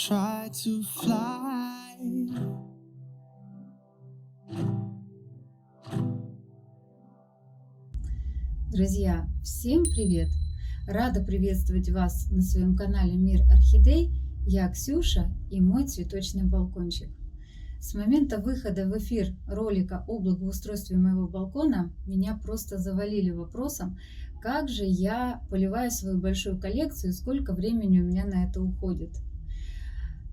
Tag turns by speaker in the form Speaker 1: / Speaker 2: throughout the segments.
Speaker 1: try to fly.
Speaker 2: Друзья, всем привет! Рада приветствовать вас на своем канале Мир Орхидей. Я Ксюша и мой цветочный балкончик. С момента выхода в эфир ролика о благоустройстве моего балкона меня просто завалили вопросом, как же я поливаю свою большую коллекцию и сколько времени у меня на это уходит.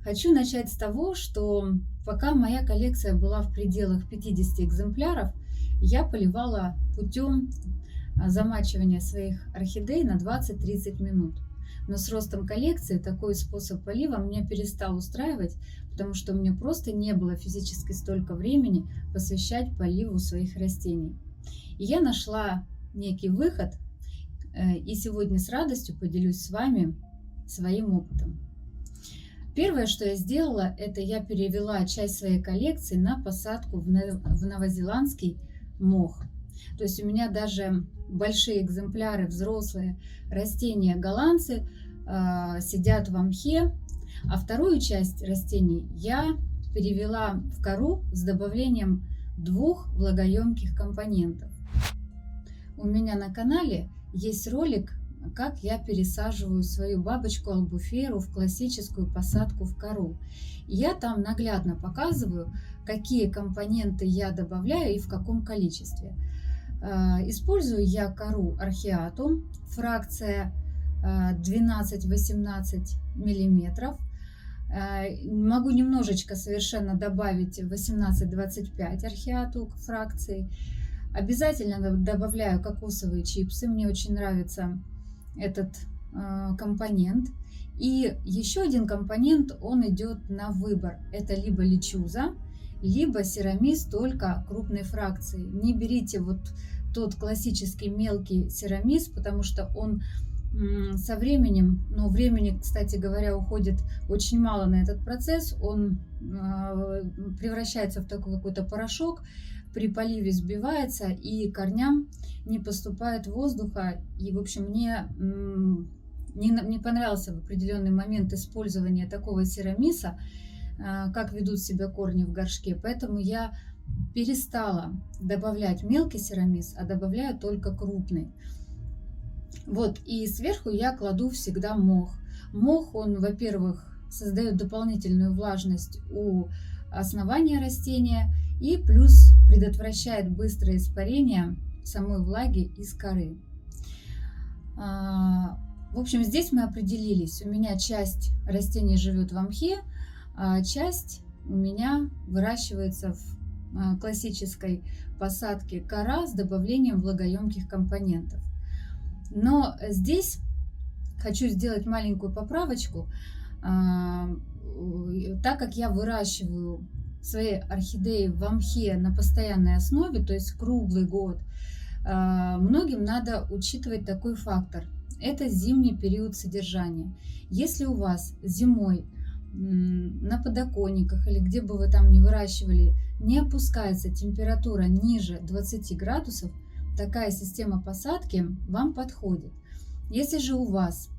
Speaker 2: Хочу начать с того, что пока моя коллекция была в пределах 50 экземпляров, я поливала путем замачивания своих орхидей на 20-30 минут. Но с ростом коллекции такой способ полива меня перестал устраивать, потому что у меня просто не было физически столько времени посвящать поливу своих растений. И я нашла некий выход, и сегодня с радостью поделюсь с вами своим опытом. Первое, что я сделала, это я перевела часть своей коллекции на посадку в новозеландский мох. То есть у меня даже большие экземпляры, взрослые растения голландцы сидят в мхе, а вторую часть растений я перевела в кору с добавлением 2 влагоемких компонентов. У меня на канале есть ролик, как я пересаживаю свою бабочку альбуфейру в классическую посадку в кору. Я там наглядно показываю, какие компоненты я добавляю и в каком количестве. Использую я кору орхиатум, фракция 12-18 мм. Могу немножечко совершенно добавить 18-25 орхиату фракции. Обязательно добавляю кокосовые чипсы, мне очень нравится этот компонент. И еще один компонент, он идет на выбор. Это либо лечуза, либо серамис только крупной фракции. Не берите вот тот классический мелкий серамис, потому что он со временем, но времени, кстати говоря, уходит очень мало на этот процесс, он превращается в такой какой-то порошок, при поливе сбивается и корням не поступает воздуха. И, в общем, мне не понравился в определенный момент использования такого серамиса, как ведут себя корни в горшке, поэтому я перестала добавлять мелкий серамис, а добавляю только крупный. Вот, и сверху я кладу всегда мох. Мох, он, во-первых, создает дополнительную влажность у основания растения и плюс предотвращает быстрое испарение самой влаги из коры. В общем, здесь мы определились. У меня часть растений живет в мхе, а часть у меня выращивается в классической посадке кора с добавлением влагоемких компонентов. Но здесь хочу сделать маленькую поправочку. Так как я выращиваю свои орхидеи в мхе на постоянной основе, то есть круглый год, многим надо учитывать такой фактор. Это зимний период содержания. Если у вас зимой на подоконниках или где бы вы там ни выращивали, не опускается температура ниже 20 градусов, такая система посадки вам подходит. Если же у вас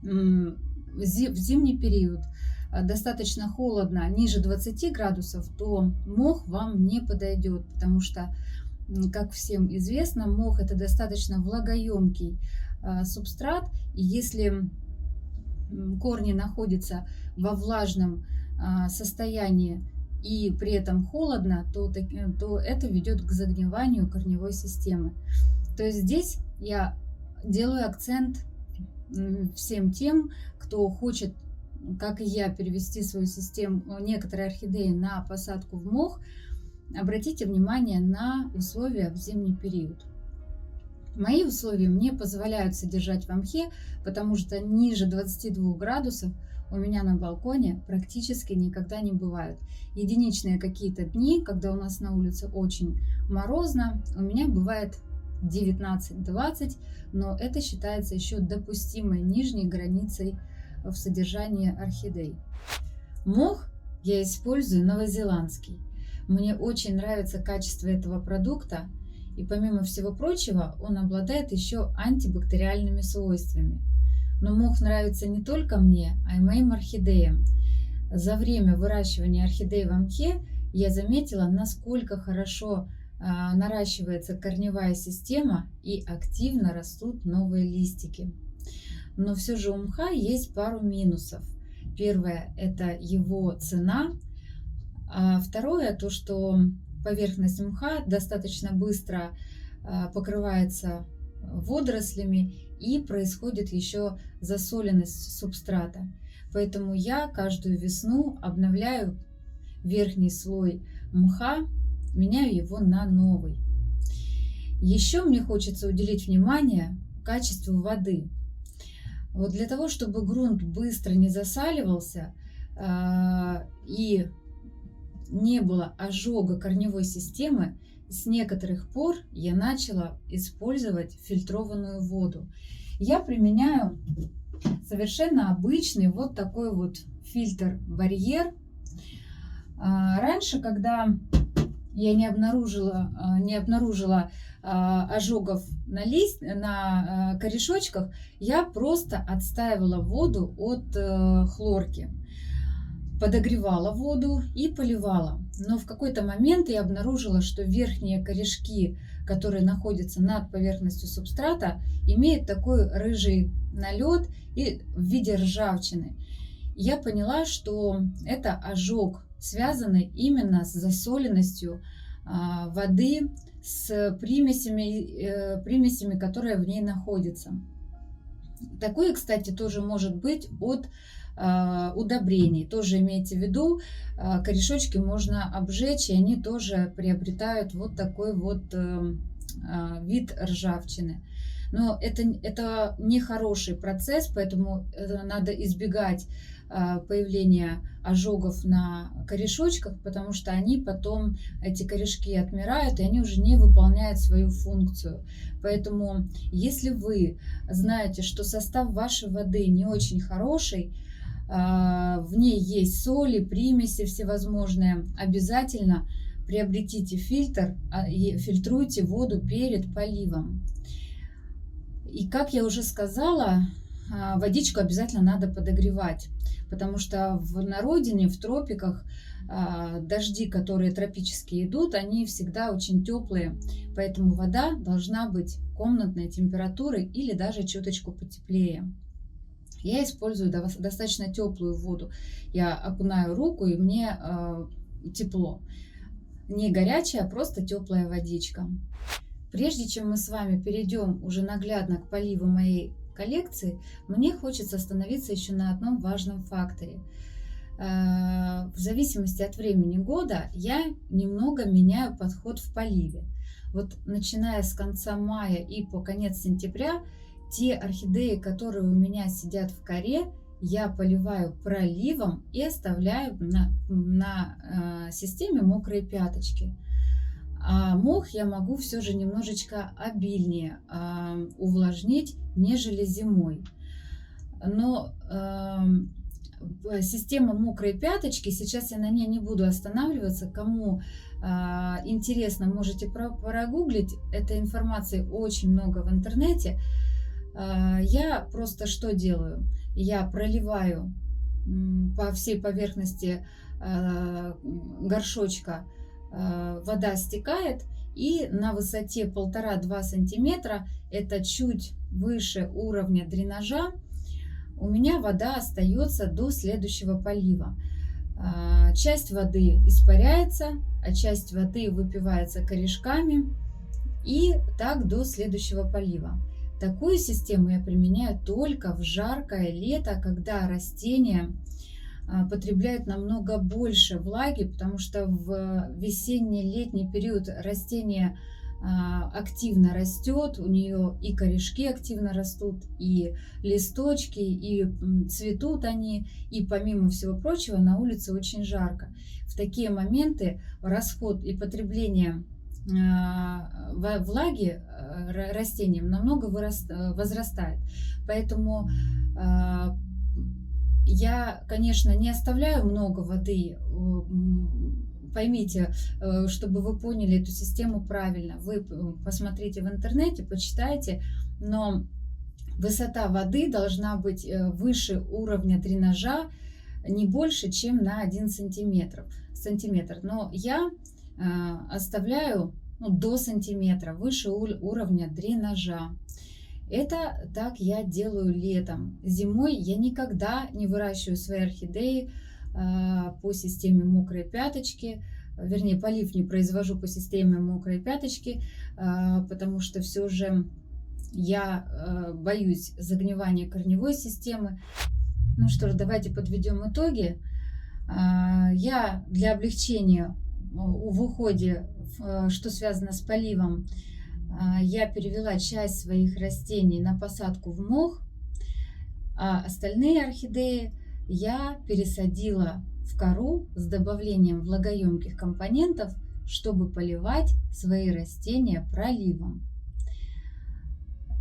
Speaker 2: в зимний период достаточно холодно, ниже 20 градусов, то мох вам не подойдет, потому что, как всем известно, мох это достаточно влагоемкий субстрат, и если корни находятся во влажном состоянии и при этом холодно, то это ведет к загниванию корневой системы. То есть здесь я делаю акцент всем тем, кто хочет, как и я, перевести свою систему, некоторые орхидеи на посадку в мох. Обратите внимание на условия в зимний период. Мои условия мне позволяют содержать в мхе, потому что ниже 22 градусов у меня на балконе практически никогда не бывают. Единичные какие-то дни, когда у нас на улице очень морозно, у меня бывает 19-20, но это считается еще допустимой нижней границей в содержании орхидей. Мох я использую новозеландский. Мне очень нравится качество этого продукта. И помимо всего прочего, он обладает еще антибактериальными свойствами. Но мох нравится не только мне, а и моим орхидеям. За время выращивания орхидей в мхе я заметила, насколько хорошо наращивается корневая система и активно растут новые листики. Но все же у мха есть пару минусов. Первое – это его цена, а второе – то, что поверхность мха достаточно быстро покрывается водорослями и происходит еще засоленность субстрата. Поэтому я каждую весну обновляю верхний слой мха, меняю его на новый. Еще мне хочется уделить внимание качеству воды. Вот для того, чтобы грунт быстро не засаливался и не было ожога корневой системы, с некоторых пор я начала использовать фильтрованную воду. Я применяю совершенно обычный вот такой вот фильтр-барьер. Раньше, когда я не обнаружила ожогов на корешочках, я просто отстаивала воду от хлорки, подогревала воду и поливала. Но в какой-то момент я обнаружила, что верхние корешки, которые находятся над поверхностью субстрата, имеют такой рыжий налет и в виде ржавчины. Я поняла, что это ожог, связанный именно с засоленностью воды, с примесями, которые в ней находятся. Такое, кстати, тоже может быть от удобрений. Тоже имейте в виду, корешочки можно обжечь, и они тоже приобретают вот такой вот вид ржавчины. Но это не хороший процесс, поэтому надо избегать появления ожогов на корешочках, потому что они потом, эти корешки отмирают, и они уже не выполняют свою функцию. Поэтому, если вы знаете, что состав вашей воды не очень хороший, в ней есть соли, примеси всевозможные, обязательно приобретите фильтр и фильтруйте воду перед поливом. И как я уже сказала, водичку обязательно надо подогревать, потому что на родине, в тропиках, дожди, которые тропические идут, они всегда очень теплые, поэтому вода должна быть комнатной температуры или даже чуточку потеплее. Я использую достаточно теплую воду. Я окунаю руку, и мне тепло. Не горячая, а просто теплая водичка. Прежде чем мы с вами перейдем уже наглядно к поливу моей коллекции, мне хочется остановиться еще на одном важном факторе. В зависимости от времени года я немного меняю подход в поливе. Вот начиная с конца мая и по конец сентября, те орхидеи, которые у меня сидят в коре, я поливаю проливом и оставляю на системе мокрые пяточки. А мох я могу все же немножечко обильнее увлажнить, нежели зимой. Но система мокрой пяточки, сейчас я на ней не буду останавливаться. Кому интересно, можете прогуглить. Этой информации очень много в интернете. Я просто что делаю? Я проливаю по всей поверхности горшочка, вода стекает, и на высоте 1,5-2 сантиметра, это чуть выше уровня дренажа, у меня вода остается до следующего полива. Часть воды испаряется, а часть воды выпивается корешками, и так до следующего полива. Такую систему я применяю только в жаркое лето, когда растения потребляют намного больше влаги, потому что в весенне-летний период растение активно растет, у нее и корешки активно растут, и листочки, и цветут они, и помимо всего прочего на улице очень жарко. В такие моменты расход и потребление влаги растениям намного возрастает. Поэтому я, конечно, не оставляю много воды. Поймите, чтобы вы поняли эту систему правильно. Вы посмотрите в интернете, почитайте, но высота воды должна быть выше уровня дренажа, не больше, чем на 1 сантиметр. Но я оставляю до сантиметра выше уровня дренажа. Это так я делаю летом. Зимой я никогда не выращиваю свои орхидеи по системе мокрой пяточки. Вернее, полив не произвожу по системе мокрой пяточки, потому что все же я боюсь загнивания корневой системы. Ну что ж, давайте подведем итоги. Я для облегчения в уходе, что связано с поливом, я перевела часть своих растений на посадку в мох, а остальные орхидеи я пересадила в кору с добавлением влагоемких компонентов, чтобы поливать свои растения проливом.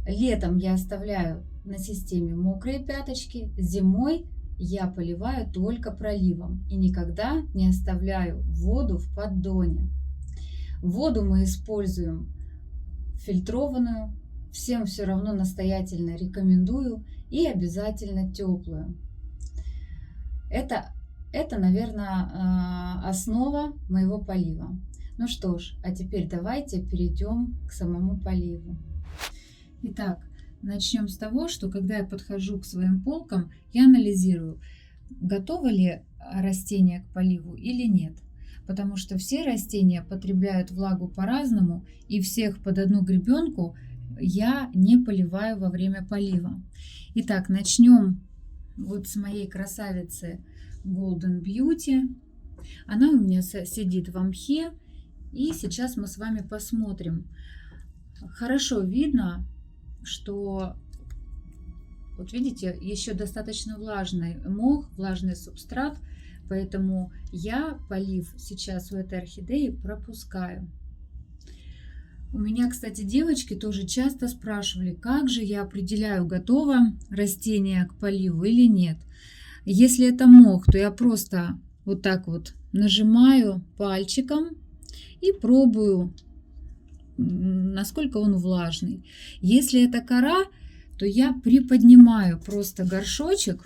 Speaker 2: Летом я оставляю на системе мокрые пяточки, зимой я поливаю только проливом и никогда не оставляю воду в поддоне. Воду мы используем фильтрованную, всем все равно настоятельно рекомендую, и обязательно теплую. Это, наверное, основа моего полива. Ну что ж, а теперь давайте перейдем к самому поливу. Итак, начнем с того, что когда я подхожу к своим полкам, я анализирую, готово ли растение к поливу или нет. Потому что все растения потребляют влагу по-разному, и всех под одну гребенку я не поливаю во время полива. Итак, начнем вот с моей красавицы Golden Beauty. Она у меня сидит в мхе, и сейчас мы с вами посмотрим. Хорошо видно, что, вот видите, еще достаточно влажный мох, влажный субстрат, поэтому я полив сейчас у этой орхидеи пропускаю. У меня, кстати, девочки тоже часто спрашивали, как же я определяю, готово растение к поливу или нет. Если это мох, то я просто вот так вот нажимаю пальчиком и пробую, насколько он влажный. Если это кора, то я приподнимаю просто горшочек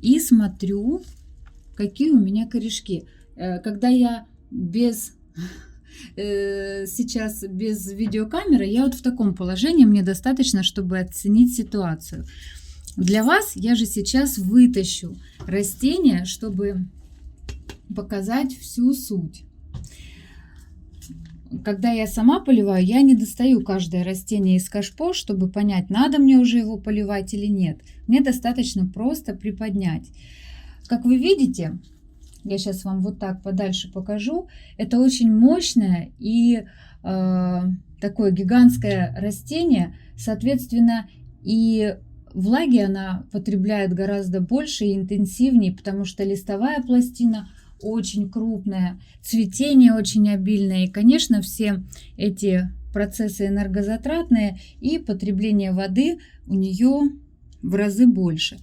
Speaker 2: и смотрю, какие у меня корешки. Когда я сейчас без видеокамеры, я вот в таком положении, мне достаточно, чтобы оценить ситуацию. Для вас я же сейчас вытащу растение, чтобы показать всю суть. Когда я сама поливаю, я не достаю каждое растение из кашпо, чтобы понять, надо мне уже его поливать или нет. Мне достаточно просто приподнять. Как вы видите, я сейчас вам вот так подальше покажу. Это очень мощное и такое гигантское растение. Соответственно, и влаги она потребляет гораздо больше и интенсивнее, потому что листовая пластина очень крупная, цветение очень обильное. И, конечно, все эти процессы энергозатратные, и потребление воды у нее в разы больше.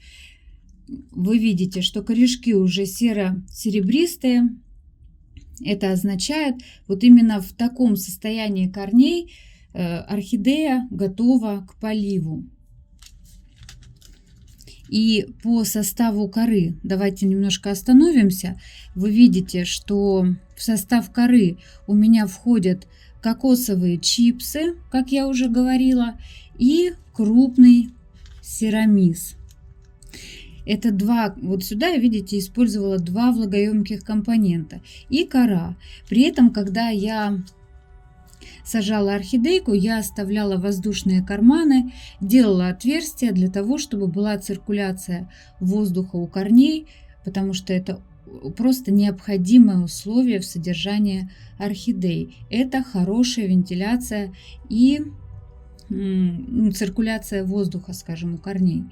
Speaker 2: Вы видите, что корешки уже серо-серебристые. Это означает, вот именно в таком состоянии корней орхидея готова к поливу. И по составу коры, давайте немножко остановимся. Вы видите, что в состав коры у меня входят кокосовые чипсы, как я уже говорила, и крупный серамис. Это вот сюда, видите, использовала два влагоемких компонента и кора. При этом, когда я сажала орхидейку, я оставляла воздушные карманы, делала отверстия для того, чтобы была циркуляция воздуха у корней, потому что это просто необходимое условие в содержании орхидей. Это хорошая вентиляция и циркуляция воздуха, скажем, у корней.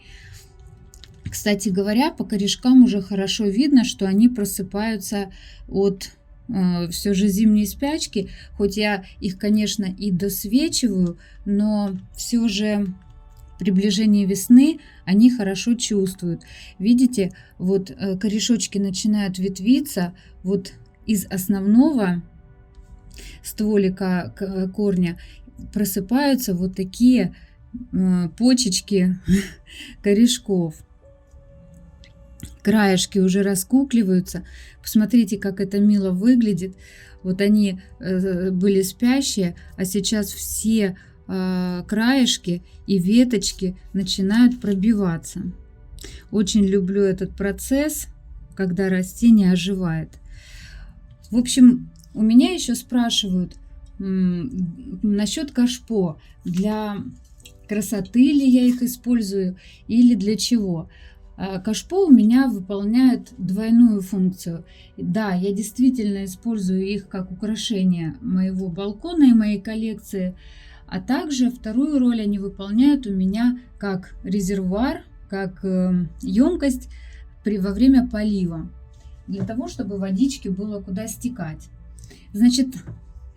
Speaker 2: Кстати говоря, по корешкам уже хорошо видно, что они просыпаются от все же зимней спячки. Хоть я их, конечно, и досвечиваю, но все же приближение весны они хорошо чувствуют. Видите, вот корешочки начинают ветвиться, вот из основного стволика корня просыпаются вот такие почечки корешков. Краешки уже раскукливаются. Посмотрите, как это мило выглядит. Вот они были спящие, а сейчас все краешки и веточки начинают пробиваться. Очень люблю этот процесс, когда растение оживает. В общем, у меня еще спрашивают насчет кашпо. Для красоты ли я их использую или для чего? Кашпо у меня выполняют двойную функцию. Да, я действительно использую их как украшение моего балкона и моей коллекции, а также вторую роль они выполняют у меня как резервуар, как емкость во время полива, для того, чтобы водички было куда стекать. Значит,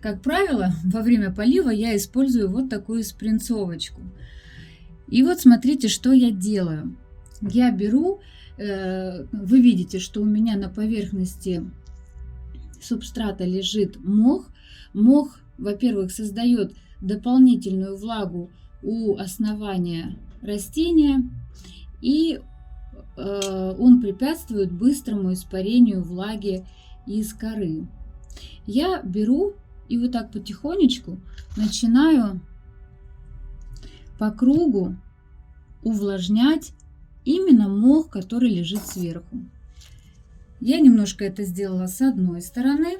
Speaker 2: как правило, во время полива я использую вот такую спринцовочку. И вот смотрите, что я делаю. Я беру, вы видите, что у меня на поверхности субстрата лежит мох. Мох, во-первых, создает дополнительную влагу у основания растения, и он препятствует быстрому испарению влаги из коры. Я беру и вот так потихонечку начинаю по кругу увлажнять именно мох, который лежит сверху. Я немножко это сделала с одной стороны,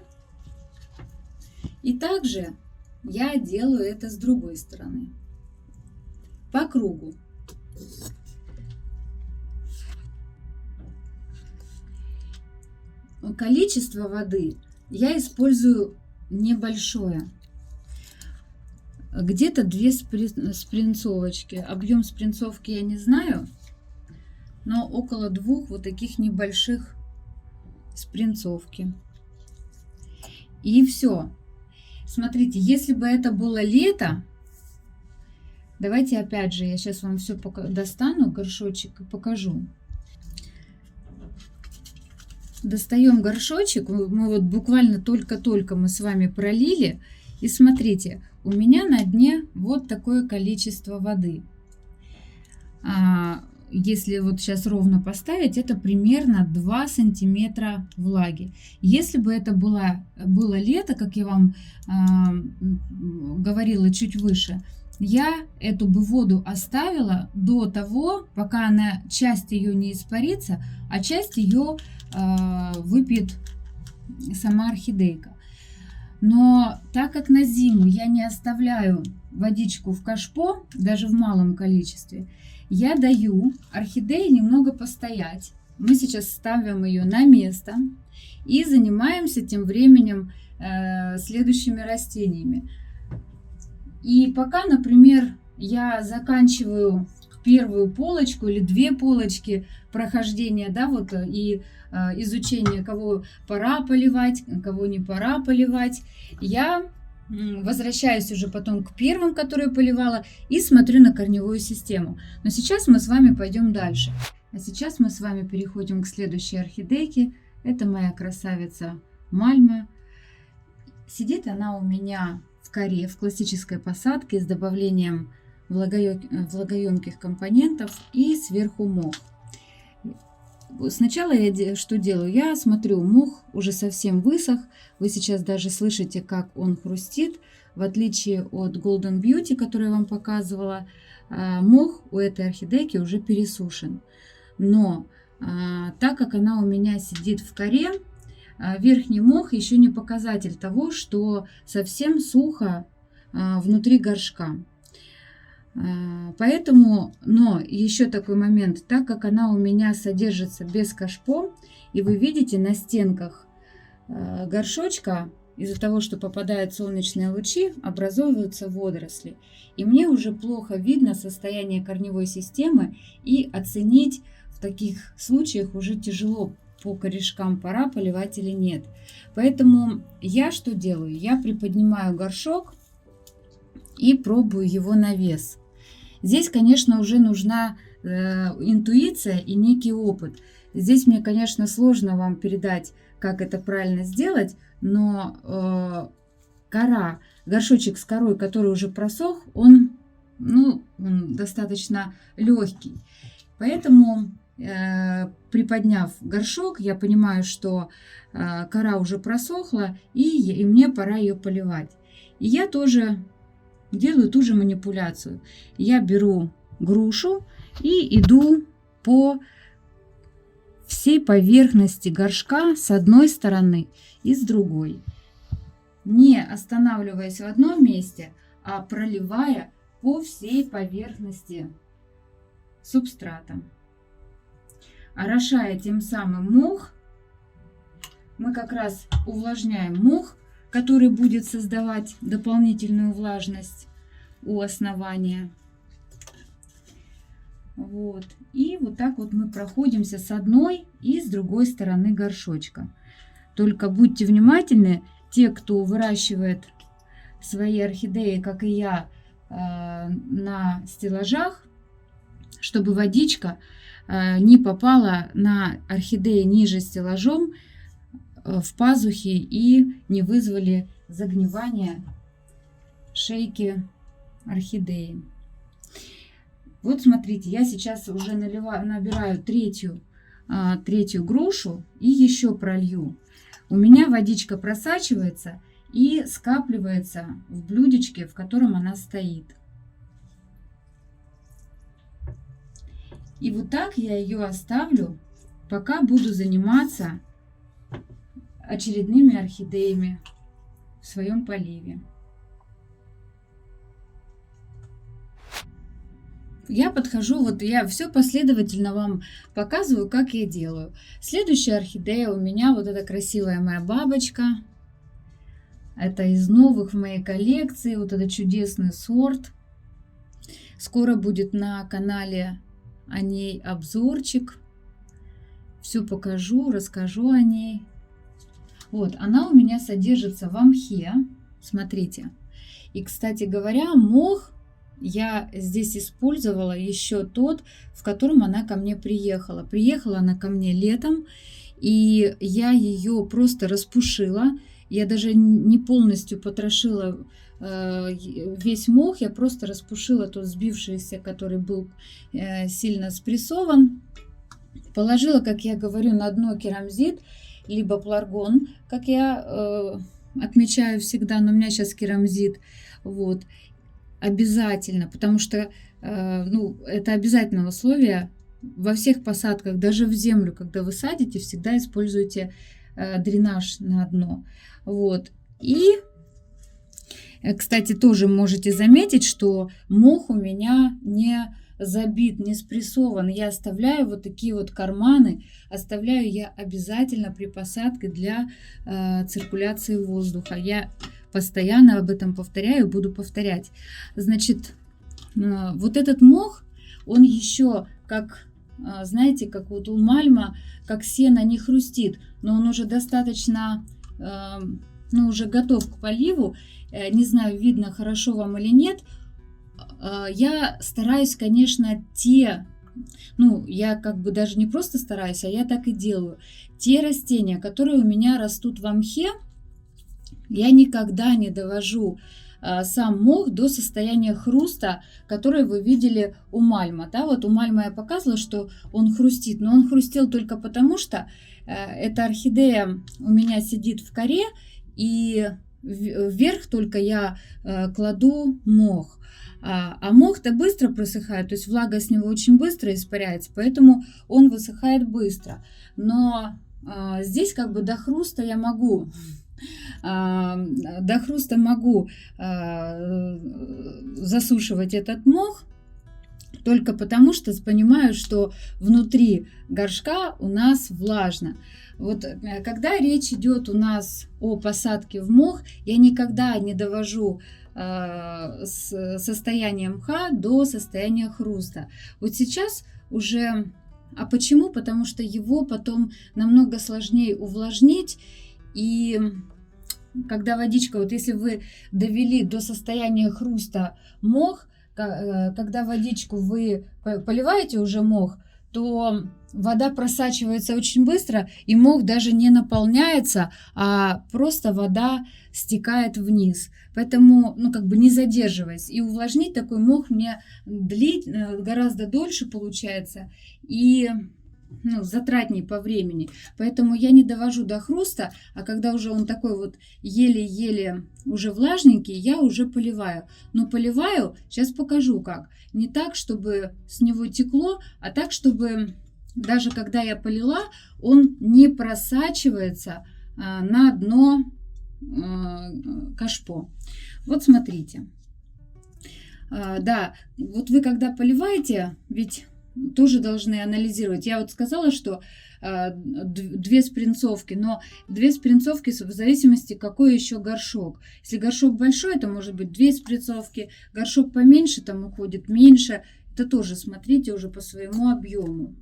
Speaker 2: и также я делаю это с другой стороны, по кругу. Количество воды я использую небольшое. Где-то 2 спринцовочки. Объем спринцовки я не знаю, но около 2 вот таких небольших спринцовки. И все. Смотрите, если бы это было лето, давайте опять же, я сейчас вам все достану, горшочек, и покажу. Достаем горшочек, мы вот буквально только-только мы с вами пролили, и смотрите, у меня на дне вот такое количество воды. Если вот сейчас ровно поставить, это примерно 2 сантиметра влаги. Если бы это было лето, как я вам говорила чуть выше, я эту бы воду оставила до того, пока она, часть ее не испарится, а часть ее выпьет сама орхидейка. Но так как на зиму я не оставляю водичку в кашпо, даже в малом количестве, я даю орхидее немного постоять. Мы сейчас ставим ее на место и занимаемся тем временем следующими растениями. И пока, например, я заканчиваю первую полочку или 2 полочки прохождения, да, вот, и изучения, кого пора поливать, кого не пора поливать, я возвращаюсь уже потом к первым, которые поливала, и смотрю на корневую систему. Но сейчас мы с вами пойдем дальше. А сейчас мы с вами переходим к следующей орхидейке. Это моя красавица Мальма. Сидит она у меня в коре, в классической посадке с добавлением влагоемких компонентов и сверху мох. Сначала я что делаю? Я смотрю, мох уже совсем высох. Вы сейчас даже слышите, как он хрустит. В отличие от Golden Beauty, которую я вам показывала, мох у этой орхидейки уже пересушен. Но так как она у меня сидит в коре, верхний мох еще не показатель того, что совсем сухо внутри горшка. Поэтому, но еще такой момент, так как она у меня содержится без кашпо, и вы видите на стенках горшочка, из-за того, что попадают солнечные лучи, образовываются водоросли. И мне уже плохо видно состояние корневой системы, и оценить в таких случаях уже тяжело, по корешкам пора поливать или нет. Поэтому я что делаю? Я приподнимаю горшок и пробую его на вес. Здесь, конечно, уже нужна интуиция и некий опыт. Здесь мне, конечно, сложно вам передать, как это правильно сделать, но горшочек с корой, который уже просох, он достаточно легкий. Поэтому, приподняв горшок, я понимаю, что кора уже просохла, и мне пора ее поливать. И я тоже делаю ту же манипуляцию. Я беру грушу и иду по всей поверхности горшка с одной стороны и с другой, не останавливаясь в одном месте, а проливая по всей поверхности субстрата. Орошая тем самым мох, мы как раз увлажняем мох, который будет создавать дополнительную влажность у основания. Вот. И вот так вот мы проходимся с одной и с другой стороны горшочка. Только будьте внимательны, те, кто выращивает свои орхидеи, как и я, на стеллажах, чтобы водичка не попала на орхидеи ниже стеллажом в пазухи и не вызвали загнивание шейки орхидеи. Вот смотрите, я сейчас уже набираю третью грушу и еще пролью. У меня водичка просачивается и скапливается в блюдечке, в котором она стоит. И вот так я ее оставлю, пока буду заниматься очередными орхидеями в своем поливе. Я подхожу, вот я все последовательно вам показываю, как я делаю. Следующая орхидея у меня вот эта красивая моя бабочка. Это из новых в моей коллекции, вот это чудесный сорт. Скоро будет на канале о ней обзорчик. Все покажу, расскажу о ней. Вот, она у меня содержится в мхе. Смотрите. И, кстати говоря, мох я здесь использовала еще тот, в котором она ко мне приехала. Приехала она ко мне летом, и я ее просто распушила. Я даже не полностью потрошила весь мох, я просто распушила тот сбившийся, который был сильно спрессован. Положила, как я говорю, на дно керамзит, либо пларгон, как я отмечаю всегда, но у меня сейчас керамзит. Вот. Обязательно, потому что это обязательное условие во всех посадках, даже в землю, когда вы садите, всегда используйте дренаж на дно. Вот. И, кстати, тоже можете заметить, что мох у меня не забит, не спрессован. Я оставляю вот такие вот карманы, оставляю я обязательно при посадке для циркуляции воздуха. Я постоянно об этом повторяю, буду повторять. Значит, вот этот мох, он еще как, знаете, как вот у мальма, как сено не хрустит, но он уже достаточно, уже готов к поливу. Не знаю, видно хорошо вам или нет. Я стараюсь, конечно, я как бы даже не просто стараюсь, а я так и делаю. Те растения, которые у меня растут в мхе, я никогда не довожу сам мох до состояния хруста, который вы видели у мальма. Да, вот у мальма я показывала, что он хрустит, но он хрустел только потому, что эта орхидея у меня сидит в коре, и вверх только я кладу мох. А мох-то быстро просыхает, то есть влага с него очень быстро испаряется, поэтому он высыхает быстро. Но здесь как бы до хруста я могу засушивать этот мох, только потому что понимаю, что внутри горшка у нас влажно. Вот когда речь идет у нас о посадке в мох, я никогда не довожу состояние мха до состояния хруста. Вот сейчас уже... А почему? Потому что его потом намного сложнее увлажнить. И когда водичка, вот если вы довели до состояния хруста мох, когда водичку вы поливаете уже мох, то вода просачивается очень быстро, и мох даже не наполняется, а просто вода стекает вниз. Поэтому, ну, как бы не задерживаясь. И увлажнить такой мох мне гораздо дольше получается и, ну, затратней по времени. Поэтому я не довожу до хруста, а когда уже он такой вот еле-еле уже влажненький, я уже поливаю. Но поливаю, сейчас покажу как. Не так, чтобы с него текло, а так, чтобы даже когда я полила, он не просачивается на дно кашпо. Вот смотрите. Да, вот вы когда поливаете, ведь тоже должны анализировать. Я вот сказала, что 2 спринцовки, но 2 спринцовки в зависимости, какой еще горшок. Если горшок большой, это может быть 2 спринцовки, горшок поменьше, там уходит меньше. Это тоже смотрите уже по своему объему.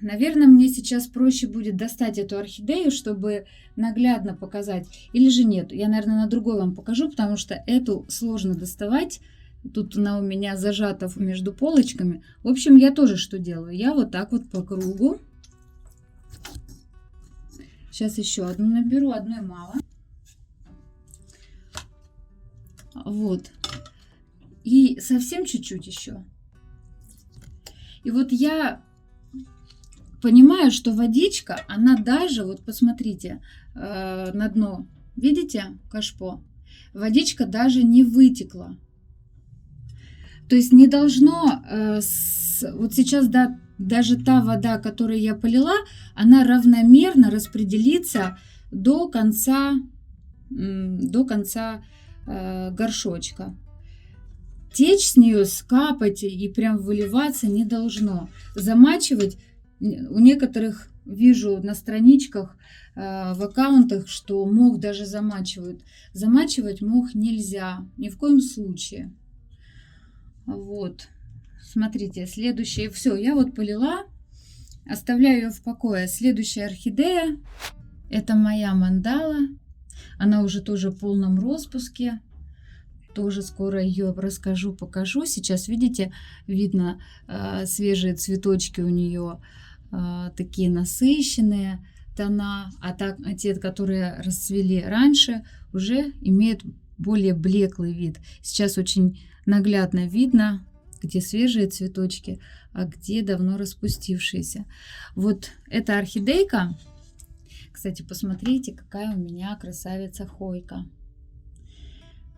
Speaker 2: Наверное, мне сейчас проще будет достать эту орхидею, чтобы наглядно показать. Или же нет. Я, наверное, на другой вам покажу, потому что эту сложно доставать. Тут она у меня зажата между полочками. В общем, я тоже что делаю? Я вот так вот по кругу. Сейчас еще одну наберу, одной мало. Вот. И совсем чуть-чуть еще. И вот я понимаю, что водичка, она даже, вот посмотрите, на дно, видите, кашпо? Водичка даже не вытекла. То есть не должно, вот сейчас, да, даже та вода, которую я полила, она равномерно распределится до конца горшочка. Течь с нее, скапать и прям выливаться не должно. Замачивать, у некоторых вижу на страничках, в аккаунтах, что мох даже замачивают. Замачивать мох нельзя, ни в коем случае. Вот, смотрите, следующее, все, я вот полила, оставляю ее в покое. Следующая орхидея, это моя мандала, она уже тоже в полном распуске, тоже скоро ее расскажу, покажу. Сейчас, видите, видно свежие цветочки у нее, такие насыщенные тона, а те, которые расцвели раньше, уже имеют более блеклый вид. Сейчас очень наглядно видно, где свежие цветочки, а где давно распустившиеся. Вот эта орхидейка, кстати, посмотрите, какая у меня красавица хойка.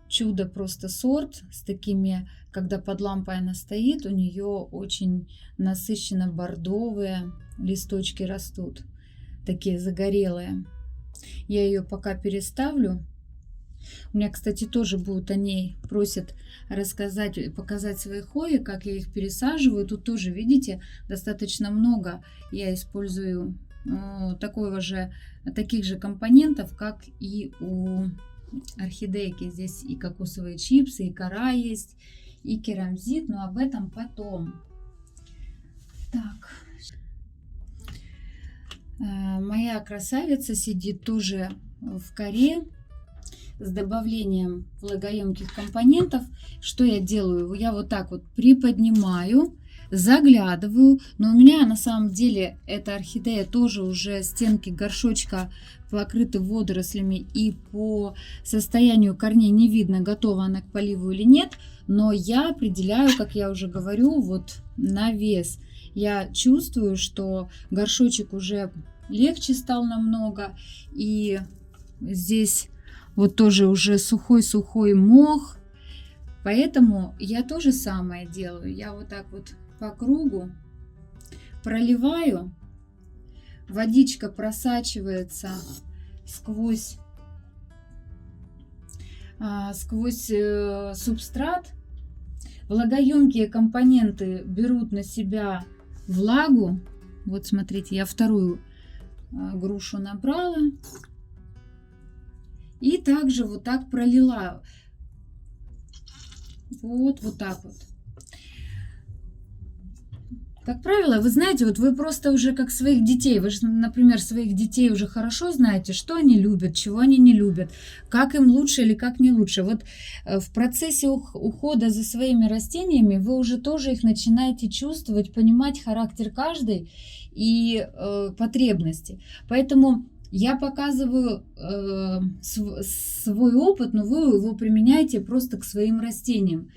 Speaker 2: Чудо просто сорт с такими, когда под лампой она стоит, у нее очень насыщенно бордовые листочки растут, такие загорелые. Я ее пока переставлю. У меня, кстати, тоже будут о ней просят рассказать, показать свои хои, как я их пересаживаю. Тут тоже, видите, достаточно много. Я использую таких же компонентов, как и у орхидейки. Здесь и кокосовые чипсы, и кора есть, и керамзит, но об этом потом. Так. Моя красавица сидит тоже в коре с добавлением влагоемких компонентов. Что я делаю? Я вот так вот приподнимаю, заглядываю, но у меня на самом деле эта орхидея тоже уже стенки горшочка покрыты водорослями, и по состоянию корней не видно, готова она к поливу или нет, но я определяю, как я уже говорю, вот на вес. Я чувствую, что горшочек уже легче стал намного, и здесь вот тоже уже сухой-сухой мох, поэтому я то же самое делаю. Я вот так вот по кругу проливаю, водичка просачивается сквозь субстрат, влагоемкие компоненты берут на себя влагу. Вот смотрите, я вторую грушу набрала. И также вот так пролила. Вот так вот. Как правило, вы знаете, вот вы просто уже как своих детей, вы же, например, своих детей уже хорошо знаете, что они любят, чего они не любят, как им лучше или как не лучше. Вот в процессе ухода за своими растениями вы уже тоже их начинаете чувствовать, понимать характер каждой и потребности. Поэтому я показываю свой опыт, но вы его применяете просто к своим растениям.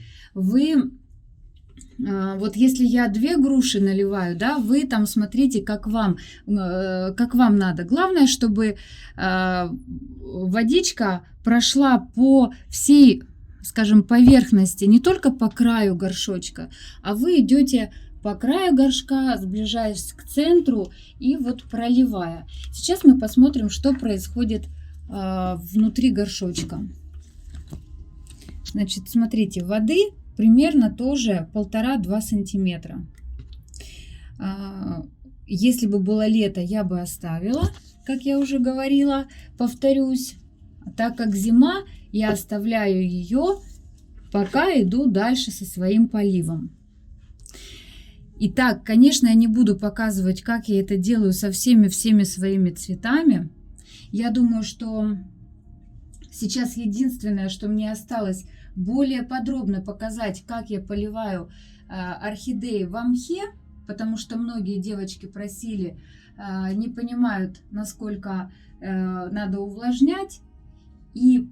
Speaker 2: Вот если я 2 груши наливаю, да, вы там смотрите, как вам надо. Главное, чтобы водичка прошла по всей, скажем, поверхности, не только по краю горшочка, а вы идете по краю горшка, сближаясь к центру и вот проливая. Сейчас мы посмотрим, что происходит внутри горшочка. Значит, смотрите, воды примерно тоже 1,5-2 сантиметра. Если бы было лето, я бы оставила, как я уже говорила, повторюсь. Так как зима, я оставляю ее, пока иду дальше со своим поливом. Итак, конечно, я не буду показывать, как я это делаю со всеми своими цветами. Я думаю, что сейчас единственное, что мне осталось, более подробно показать, как я поливаю орхидеи в мхе, потому что многие девочки просили, не понимают, насколько надо увлажнять, и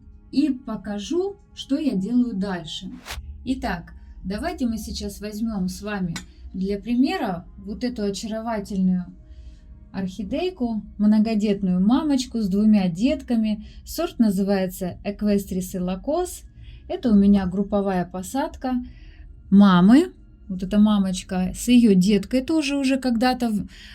Speaker 2: покажу, что я делаю дальше. Итак, давайте мы сейчас возьмем с вами для примера вот эту очаровательную орхидейку, многодетную мамочку с 2 детками. Сорт называется Equestris Illacos. Это у меня групповая посадка мамы. Вот эта мамочка с ее деткой, тоже уже когда-то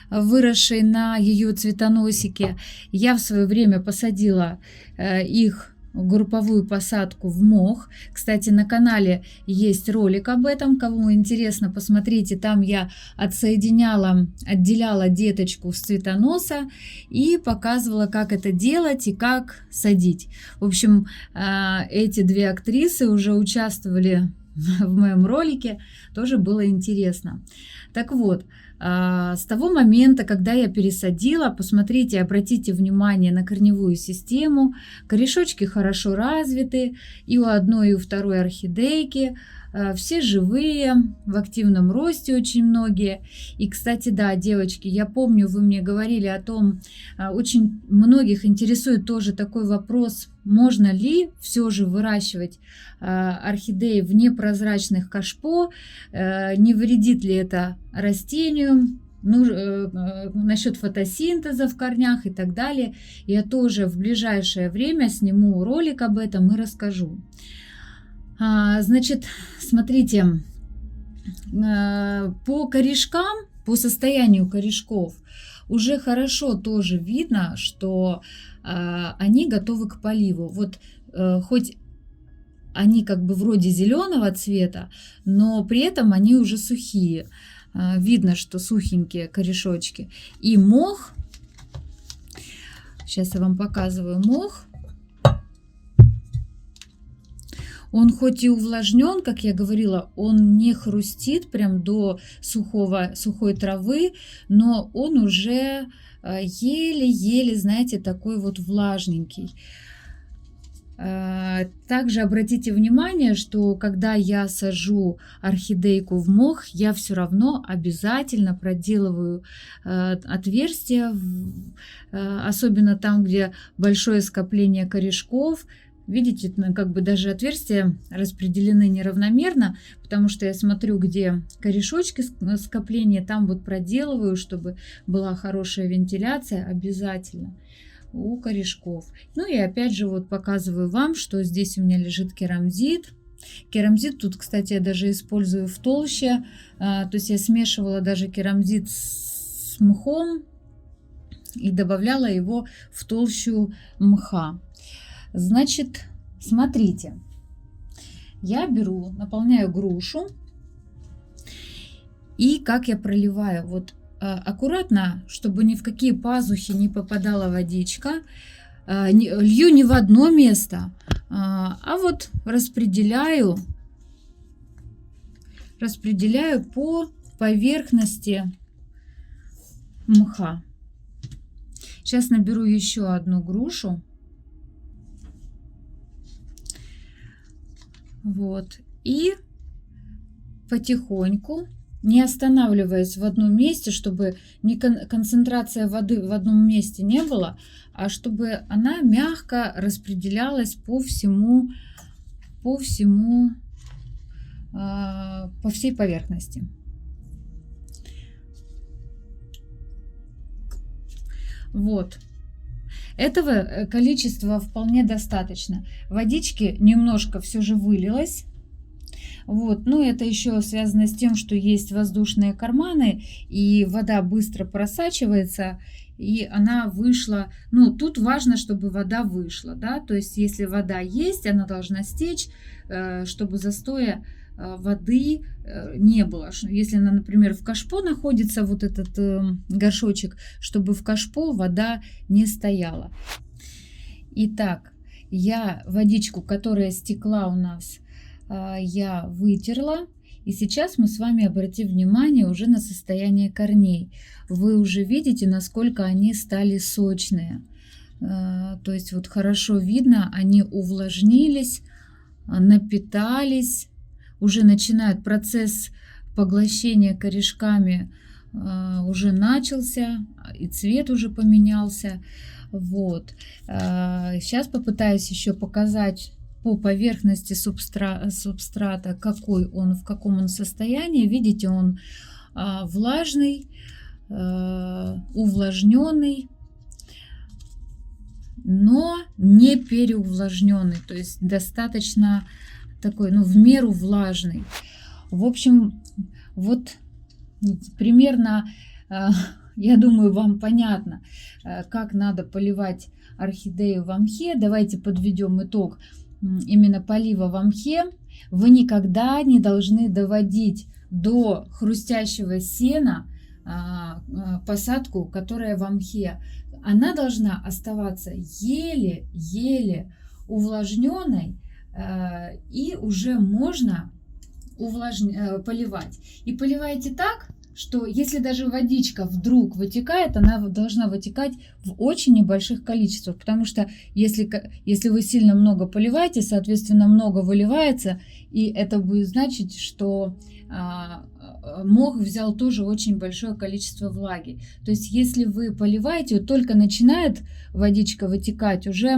Speaker 2: выросшей на ее цветоносике. Я в свое время посадила их групповую посадку в мох. Кстати, на канале есть ролик об этом. Кому интересно, посмотрите. Там я отделяла деточку с цветоноса и показывала, как это делать и как садить. В общем, эти 2 актрисы уже участвовали в моем ролике. Тоже было интересно. Так вот, с того момента, когда я пересадила, посмотрите, обратите внимание на корневую систему. Корешочки хорошо развиты и у одной, и у второй орхидейки. Все живые, в активном росте очень многие. И, кстати, да, девочки, я помню, вы мне говорили о том, очень многих интересует тоже такой вопрос, можно ли все же выращивать орхидеи в непрозрачных кашпо, не вредит ли это растению, насчет фотосинтеза в корнях и так далее. Я тоже в ближайшее время сниму ролик об этом и расскажу. Значит, смотрите, по корешкам, по состоянию корешков уже хорошо тоже видно, что они готовы к поливу. Вот хоть они как бы вроде зеленого цвета, но при этом они уже сухие. Видно, что сухенькие корешочки. И мох, сейчас я вам показываю мох. Он хоть и увлажнен, как я говорила, он не хрустит прям до сухой травы, но он уже еле-еле, знаете, такой вот влажненький. Также обратите внимание, что когда я сажу орхидейку в мох, я все равно обязательно проделываю отверстия, особенно там, где большое скопление корешков. Видите, как бы даже отверстия распределены неравномерно, потому что я смотрю, где корешочки скопления, там вот проделываю, чтобы была хорошая вентиляция обязательно у корешков. Ну и опять же вот показываю вам, что здесь у меня лежит керамзит. Керамзит тут, кстати, я даже использую в толще, то есть я смешивала даже керамзит с мхом и добавляла его в толщу мха. Значит, смотрите, я беру, наполняю грушу, и как я проливаю, вот аккуратно, чтобы ни в какие пазухи не попадала водичка, лью не в одно место, а вот распределяю по поверхности мха. Сейчас наберу еще одну грушу. Вот. И потихоньку, не останавливаясь в одном месте, чтобы концентрация воды в одном месте не было, а чтобы она мягко распределялась по всей поверхности. Вот. Этого количества вполне достаточно. Водички немножко все же вылилось. Вот. Но это еще связано с тем, что есть воздушные карманы, и вода быстро просачивается, и она вышла. Ну, тут важно, чтобы вода вышла, да, то есть если вода есть, она должна стечь, чтобы застоя воды не было. Если она, например, в кашпо находится, вот этот горшочек, чтобы в кашпо вода не стояла. Итак, я водичку, которая стекла у нас, я вытерла. И сейчас мы с вами обратим внимание уже на состояние корней. Вы уже видите, насколько они стали сочные. То есть вот хорошо видно, они увлажнились, напитались. Уже начинает процесс поглощения корешками, уже начался, и цвет уже поменялся. Вот. Сейчас попытаюсь еще показать по поверхности субстрата, в каком он состоянии. Видите, он влажный, увлажненный, но не переувлажненный, то есть достаточно такой, ну, в меру влажный. В общем, вот примерно, я думаю, вам понятно, как надо поливать орхидею в мхе. Давайте подведем итог именно полива в мхе. Вы никогда не должны доводить до хрустящего сена посадку, которая в мхе. Она должна оставаться еле-еле увлажненной, и уже можно поливать. И поливайте так, что если даже водичка вдруг вытекает, она должна вытекать в очень небольших количествах, потому что если вы сильно много поливаете, соответственно, много выливается, и это будет значить, что мох взял тоже очень большое количество влаги. То есть если вы поливаете, вот только начинает водичка вытекать, уже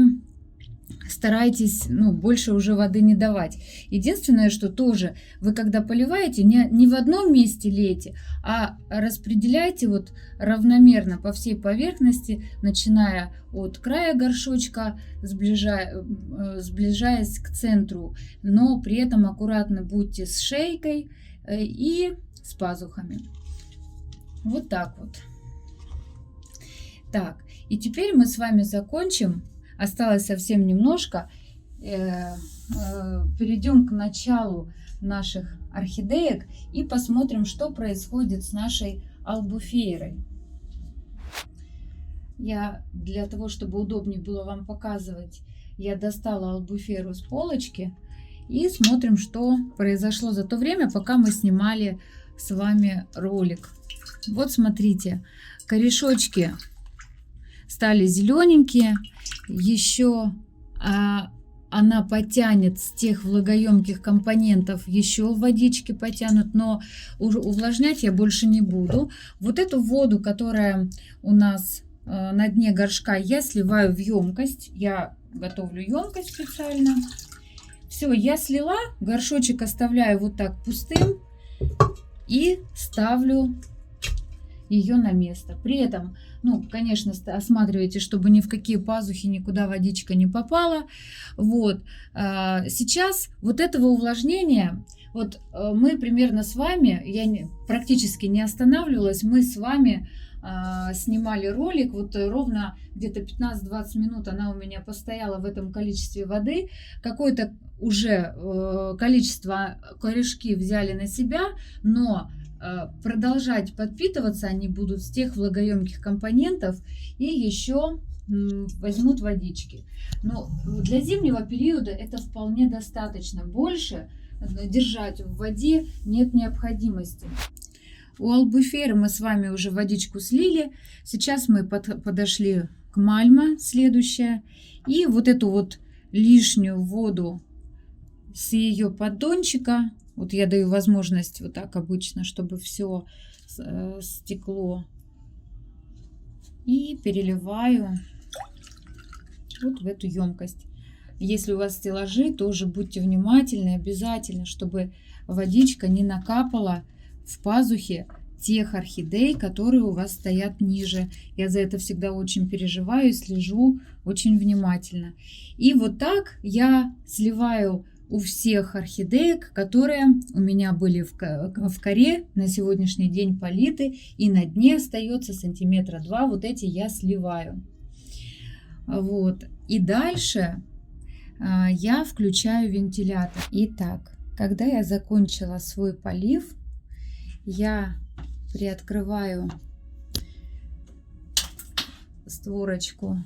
Speaker 2: старайтесь, больше уже воды не давать. Единственное, что тоже вы, когда поливаете, не в одном месте лейте, а распределяйте вот равномерно по всей поверхности, начиная от края горшочка, сближаясь к центру, но при этом аккуратно будьте с шейкой и с пазухами. Вот так вот. Так, и теперь мы с вами закончим. Осталось совсем немножко. Перейдем к началу наших орхидеек и посмотрим, что происходит с нашей албуфейрой. Для того, чтобы удобнее было вам показывать, я достала албуфейру с полочки и смотрим, что произошло за то время, пока мы снимали с вами ролик. Вот смотрите, корешочки стали зелененькие. Еще она потянет с тех влагоемких компонентов, еще водички потянут, но увлажнять я больше не буду. Вот эту воду, которая у нас на дне горшка, я сливаю в емкость. Я готовлю емкость специально. Все, я слила, горшочек оставляю вот так пустым и ставлю ее на место. При этом, конечно, осматривайте, чтобы ни в какие пазухи никуда водичка не попала. Вот. Сейчас вот этого увлажнения, вот мы примерно с вами, я практически не останавливалась, мы с вами снимали ролик, вот ровно где-то 15-20 минут она у меня постояла в этом количестве воды. Какое-то уже количество корешки взяли на себя, но продолжать подпитываться они будут с тех влагоемких компонентов и еще возьмут водички. Но для зимнего периода это вполне достаточно. Больше держать в воде нет необходимости. У Албуфера мы с вами уже водичку слили. Сейчас мы подошли к Мальма, следующая. И вот эту вот лишнюю воду с ее поддончика, вот я даю возможность вот так обычно, чтобы все стекло. И переливаю вот в эту емкость. Если у вас стеллажи, тоже будьте внимательны обязательно, чтобы водичка не накапала в пазухе тех орхидей, которые у вас стоят ниже. Я за это всегда очень переживаю и слежу очень внимательно. И вот так я сливаю у всех орхидеек, которые у меня были в коре, на сегодняшний день политы, и на дне остается сантиметра 2. Вот эти я сливаю. Вот. И дальше я включаю вентилятор. Итак, когда я закончила свой полив, я приоткрываю створочку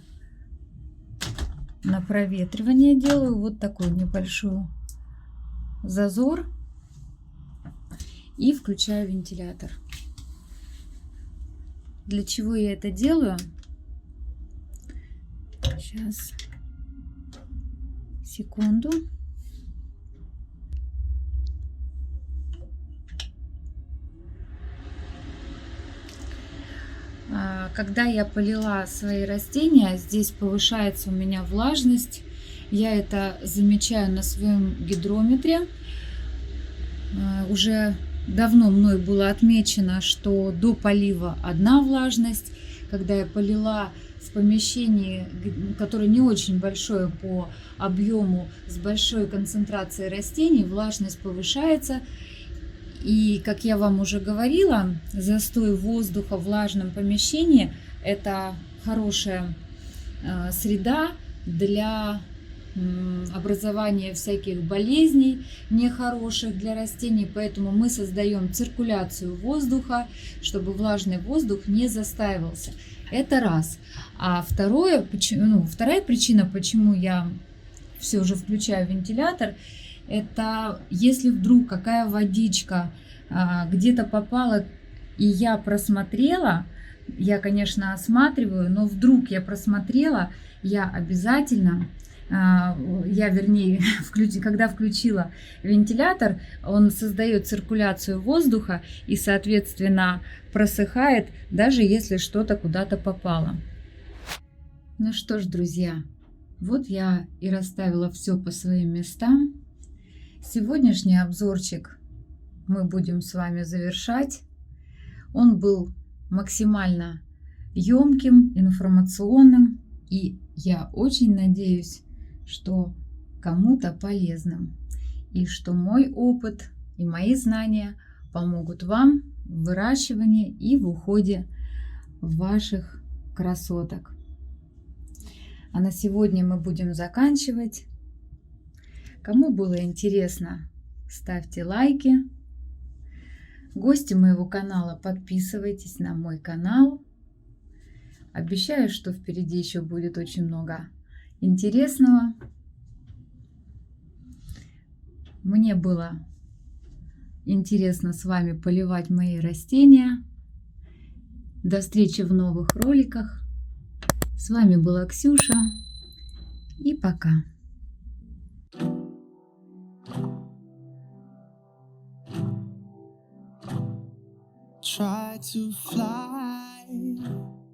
Speaker 2: на проветривание, делаю вот такой небольшой зазор и включаю вентилятор. Для чего я это делаю? Сейчас, секунду. Когда я полила свои растения, здесь повышается у меня влажность. Я это замечаю на своем гидрометре. Уже давно мной было отмечено, что до полива одна влажность. Когда я полила в помещении, которое не очень большое по объему, с большой концентрацией растений, влажность повышается. И, как я вам уже говорила, застой воздуха в влажном помещении – это хорошая среда для образования всяких болезней нехороших для растений. Поэтому мы создаем циркуляцию воздуха, чтобы влажный воздух не застаивался. Это раз. А вторая причина, почему я все же включаю вентилятор, это если вдруг какая водичка где-то попала, и я просмотрела, я, конечно, осматриваю, но вдруг я просмотрела, я обязательно, когда включила вентилятор, он создает циркуляцию воздуха и, соответственно, просыхает, даже если что-то куда-то попало. Ну что ж, друзья, вот я и расставила все по своим местам. Сегодняшний обзорчик мы будем с вами завершать. Он был максимально емким, информационным, и я очень надеюсь, что кому-то полезным, и что мой опыт и мои знания помогут вам в выращивании и в уходе ваших красоток. А на сегодня мы будем заканчивать. Кому было интересно, ставьте лайки. Гости моего канала, подписывайтесь на мой канал. Обещаю, что впереди еще будет очень много интересного. Мне было интересно с вами поливать мои растения. До встречи в новых роликах. С вами была Ксюша. И пока.
Speaker 1: Try to fly